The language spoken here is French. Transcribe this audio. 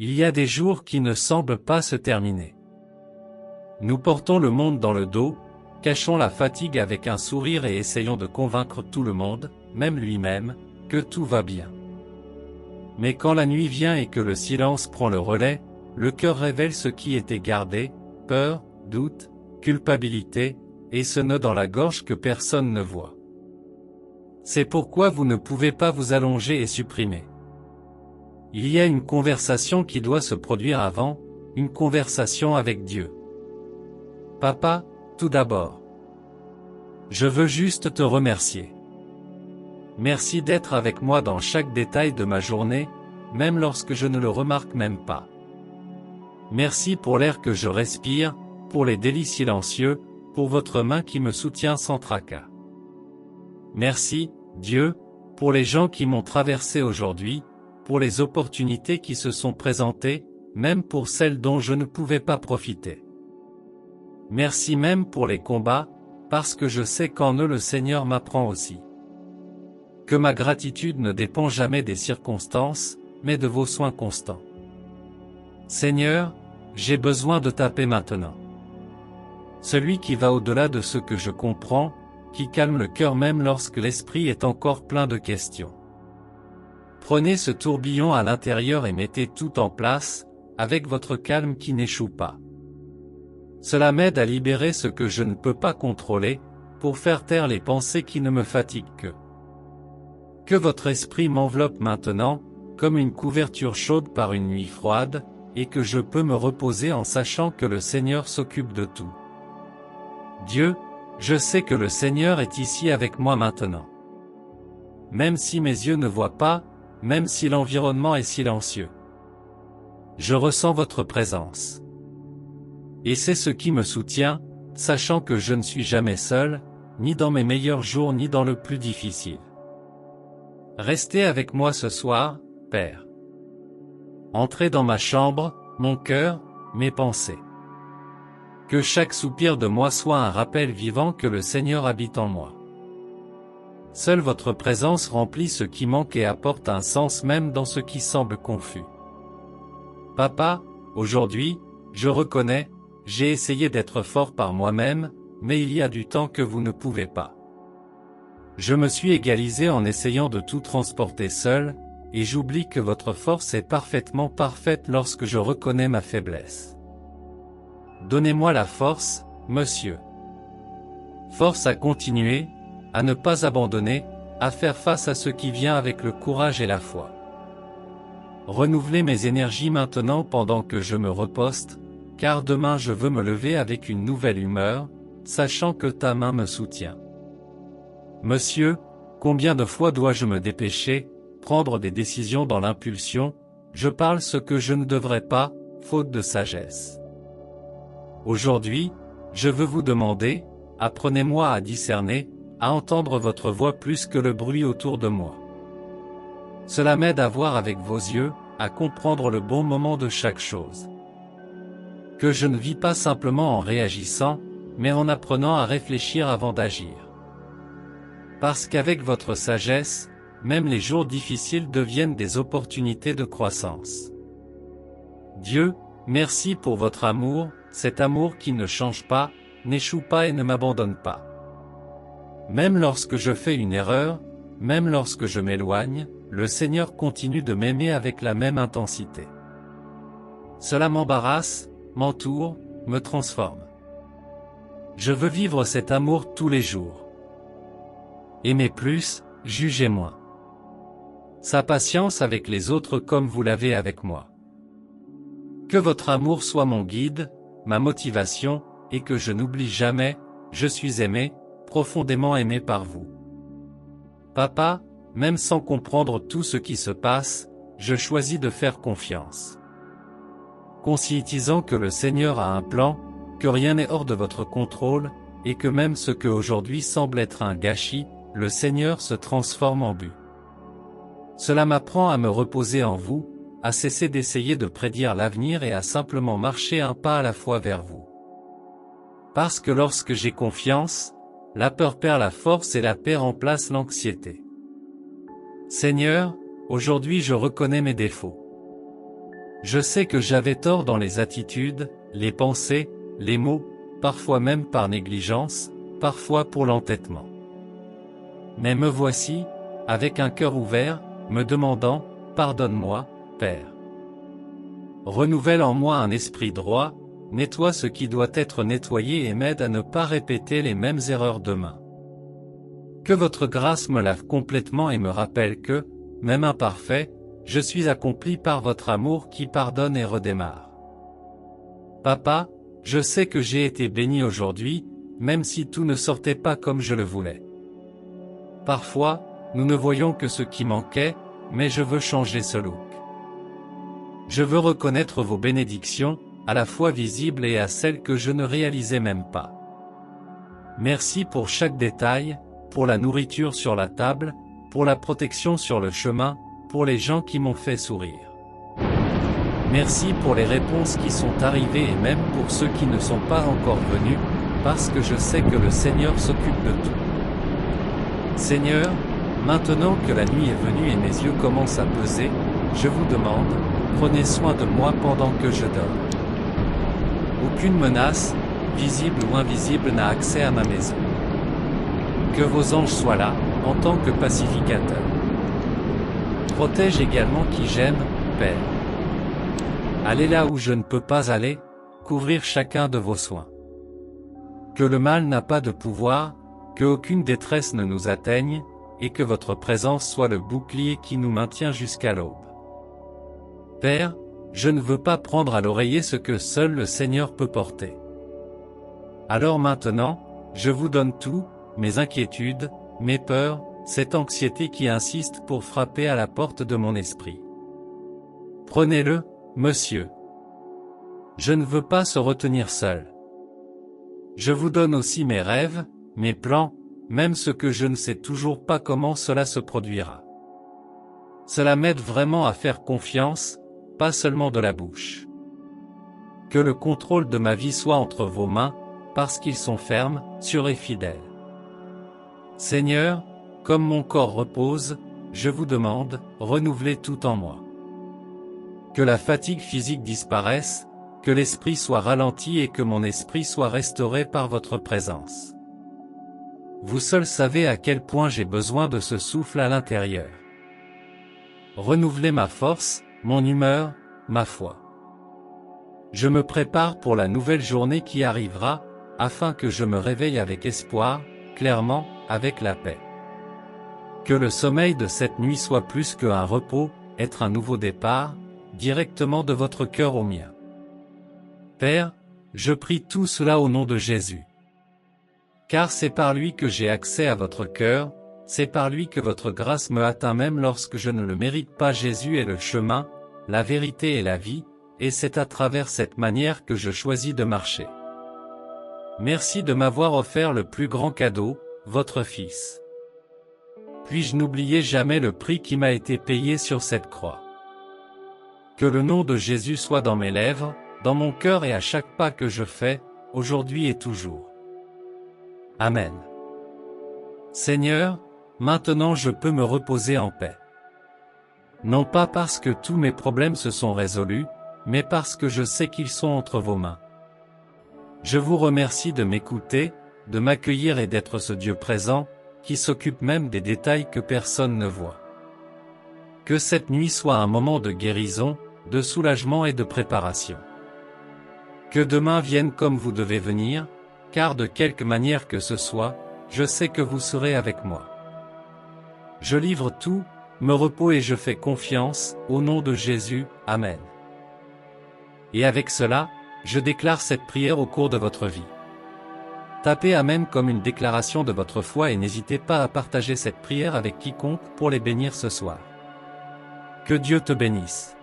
Il y a des jours qui ne semblent pas se terminer. Nous portons le monde dans le dos, cachons la fatigue avec un sourire et essayons de convaincre tout le monde, même lui-même, que tout va bien. Mais quand la nuit vient et que le silence prend le relais, le cœur révèle ce qui était gardé, peur, doute, culpabilité, et ce nœud dans la gorge que personne ne voit. C'est pourquoi vous ne pouvez pas vous allonger et supprimer. Il y a une conversation qui doit se produire avant, une conversation avec Dieu. Papa, tout d'abord. Je veux juste te remercier. Merci d'être avec moi dans chaque détail de ma journée, même lorsque je ne le remarque même pas. Merci pour l'air que je respire, pour les délits silencieux, pour votre main qui me soutient sans tracas. Merci, Dieu, pour les gens qui m'ont traversé aujourd'hui, pour les opportunités qui se sont présentées, même pour celles dont je ne pouvais pas profiter. Merci même pour les combats, parce que je sais qu'en eux le Seigneur m'apprend aussi. Que ma gratitude ne dépend jamais des circonstances, mais de vos soins constants. Seigneur, j'ai besoin de ta paix maintenant. Celui qui va au-delà de ce que je comprends, qui calme le cœur même lorsque l'esprit est encore plein de questions. Prenez ce tourbillon à l'intérieur et mettez tout en place, avec votre calme qui n'échoue pas. Cela m'aide à libérer ce que je ne peux pas contrôler, pour faire taire les pensées qui ne me fatiguent que. Que votre esprit m'enveloppe maintenant, comme une couverture chaude par une nuit froide, et que je peux me reposer en sachant que le Seigneur s'occupe de tout. Dieu, je sais que le Seigneur est ici avec moi maintenant. Même si mes yeux ne voient pas, même si l'environnement est silencieux. Je ressens votre présence. Et c'est ce qui me soutient, sachant que je ne suis jamais seul, ni dans mes meilleurs jours ni dans le plus difficile. Restez avec moi ce soir, Père. Entrez dans ma chambre, mon cœur, mes pensées. Que chaque soupir de moi soit un rappel vivant que le Seigneur habite en moi. Seule votre présence remplit ce qui manque et apporte un sens même dans ce qui semble confus. Papa, aujourd'hui, je reconnais, j'ai essayé d'être fort par moi-même, mais il y a du temps que vous ne pouvez pas. Je me suis égalisé en essayant de tout transporter seul, et j'oublie que votre force est parfaitement parfaite lorsque je reconnais ma faiblesse. Donnez-moi la force, Monsieur. Force à continuer, à ne pas abandonner, à faire face à ce qui vient avec le courage et la foi. Renouvelez mes énergies maintenant pendant que je me reposte, car demain je veux me lever avec une nouvelle humeur, sachant que ta main me soutient. Monsieur, combien de fois dois-je me dépêcher, prendre des décisions dans l'impulsion, je parle ce que je ne devrais pas, faute de sagesse. Aujourd'hui, je veux vous demander, apprenez-moi à discerner, à entendre votre voix plus que le bruit autour de moi. Cela m'aide à voir avec vos yeux, à comprendre le bon moment de chaque chose. Que je ne vis pas simplement en réagissant, mais en apprenant à réfléchir avant d'agir. Parce qu'avec votre sagesse, même les jours difficiles deviennent des opportunités de croissance. Dieu, merci pour votre amour, cet amour qui ne change pas, n'échoue pas et ne m'abandonne pas. Même lorsque je fais une erreur, même lorsque je m'éloigne, le Seigneur continue de m'aimer avec la même intensité. Cela m'embarrasse, m'entoure, me transforme. Je veux vivre cet amour tous les jours. Aimez plus, jugez moins. Sa patience avec les autres comme vous l'avez avec moi. Que votre amour soit mon guide, ma motivation, et que je n'oublie jamais, je suis aimé, profondément aimé par vous. Papa, même sans comprendre tout ce qui se passe, je choisis de faire confiance. Conscientisant que le Seigneur a un plan, que rien n'est hors de votre contrôle, et que même ce que aujourd'hui semble être un gâchis, le Seigneur se transforme en but. Cela m'apprend à me reposer en vous, à cesser d'essayer de prédire l'avenir et à simplement marcher un pas à la fois vers vous. Parce que lorsque j'ai confiance, la peur perd la force et la paix remplace l'anxiété. Seigneur, aujourd'hui je reconnais mes défauts. Je sais que j'avais tort dans les attitudes, les pensées, les mots, parfois même par négligence, parfois pour l'entêtement. Mais me voici, avec un cœur ouvert, me demandant, pardonne-moi, Père. Renouvelle en moi un esprit droit, nettoie ce qui doit être nettoyé et m'aide à ne pas répéter les mêmes erreurs demain. Que votre grâce me lave complètement et me rappelle que, même imparfait, je suis accompli par votre amour qui pardonne et redémarre. Papa, je sais que j'ai été béni aujourd'hui, même si tout ne sortait pas comme je le voulais. Parfois, nous ne voyons que ce qui manquait, mais je veux changer ce look. Je veux reconnaître vos bénédictions, à la fois visibles et à celles que je ne réalisais même pas. Merci pour chaque détail, pour la nourriture sur la table, pour la protection sur le chemin, pour les gens qui m'ont fait sourire. Merci pour les réponses qui sont arrivées et même pour ceux qui ne sont pas encore venus, parce que je sais que le Seigneur s'occupe de tout. Seigneur, maintenant que la nuit est venue et mes yeux commencent à peser, je vous demande, prenez soin de moi pendant que je dors. Aucune menace, visible ou invisible, n'a accès à ma maison. Que vos anges soient là, en tant que pacificateurs. Protège également qui j'aime, Père. Allez là où je ne peux pas aller, couvrir chacun de vos soins. Que le mal n'a pas de pouvoir, que aucune détresse ne nous atteigne, et que votre présence soit le bouclier qui nous maintient jusqu'à l'aube. Père, je ne veux pas prendre à l'oreiller ce que seul le Seigneur peut porter. Alors maintenant, je vous donne tout, mes inquiétudes, mes peurs, cette anxiété qui insiste pour frapper à la porte de mon esprit. Prenez-le, monsieur. Je ne veux pas se retenir seul. Je vous donne aussi mes rêves, mes plans, même ce que je ne sais toujours pas comment cela se produira. Cela m'aide vraiment à faire confiance, pas seulement de la bouche. Que le contrôle de ma vie soit entre vos mains, parce qu'ils sont fermes, sûrs et fidèles. Seigneur, comme mon corps repose, je vous demande, renouvelez tout en moi. Que la fatigue physique disparaisse, que l'esprit soit ralenti et que mon esprit soit restauré par votre présence. Vous seul savez à quel point j'ai besoin de ce souffle à l'intérieur. Renouvelez ma force, mon humeur, ma foi. Je me prépare pour la nouvelle journée qui arrivera, afin que je me réveille avec espoir, clairement, avec la paix. Que le sommeil de cette nuit soit plus qu'un repos, être un nouveau départ, directement de votre cœur au mien. Père, je prie tout cela au nom de Jésus. Car c'est par lui que j'ai accès à votre cœur, c'est par lui que votre grâce me atteint même lorsque je ne le mérite pas. Jésus est le chemin, la vérité et la vie, et c'est à travers cette manière que je choisis de marcher. Merci de m'avoir offert le plus grand cadeau, votre Fils. Puis-je n'oublier jamais le prix qui m'a été payé sur cette croix. Que le nom de Jésus soit dans mes lèvres, dans mon cœur et à chaque pas que je fais, aujourd'hui et toujours. Amen. Seigneur, maintenant je peux me reposer en paix. Non pas parce que tous mes problèmes se sont résolus, mais parce que je sais qu'ils sont entre vos mains. Je vous remercie de m'écouter, de m'accueillir et d'être ce Dieu présent, qui s'occupe même des détails que personne ne voit. Que cette nuit soit un moment de guérison, de soulagement et de préparation. Que demain vienne comme vous devez venir, car de quelque manière que ce soit, je sais que vous serez avec moi. Je livre tout, me repos et je fais confiance, au nom de Jésus, Amen. Et avec cela, je déclare cette prière au cours de votre vie. Tapez Amen comme une déclaration de votre foi et n'hésitez pas à partager cette prière avec quiconque pour les bénir ce soir. Que Dieu te bénisse.